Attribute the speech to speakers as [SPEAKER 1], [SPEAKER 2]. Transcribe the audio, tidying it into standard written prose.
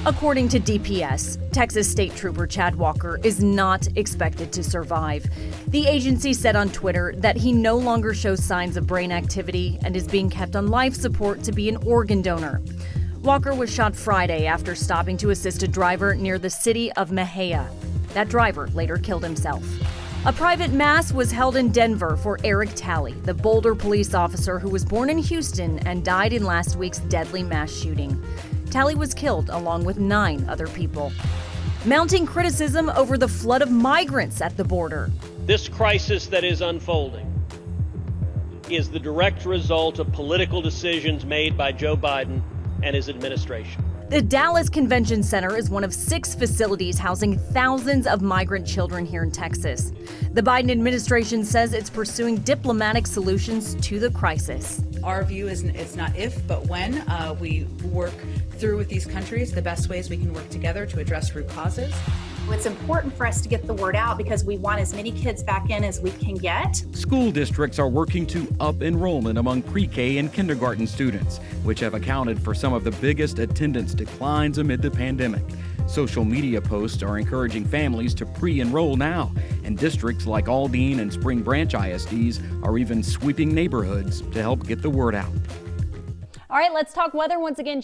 [SPEAKER 1] According to DPS, Texas State Trooper Chad Walker is not expected to survive. The agency said on Twitter that he no longer shows signs of brain activity and is being kept on life support to be an organ donor. Walker was shot Friday after stopping to assist a driver near the city of Mejia. That driver later killed himself. A private mass was held in Denver for Eric Talley, the Boulder police officer who was born in Houston and died in last week's deadly mass shooting. Talley was killed along with 9 other people. Mounting criticism over the flood of migrants at the border.
[SPEAKER 2] This crisis that is unfolding is the direct result of political decisions made by Joe Biden and his administration.
[SPEAKER 1] The Dallas Convention Center is one of 6 facilities housing thousands of migrant children here in Texas. The Biden administration says it's pursuing diplomatic solutions to the crisis.
[SPEAKER 3] Our view is it's not if, but when we work through with these countries, the best ways we can work together to address root causes.
[SPEAKER 4] It's important for us to get the word out because we want as many kids back in as we can get.
[SPEAKER 5] School districts are working to up enrollment among pre-K and kindergarten students, which have accounted for some of the biggest attendance declines amid the pandemic. Social media posts are encouraging families to pre-enroll now, and districts like Aldine and Spring Branch ISDs are even sweeping neighborhoods to help get the word out.
[SPEAKER 6] All right, let's talk weather once again.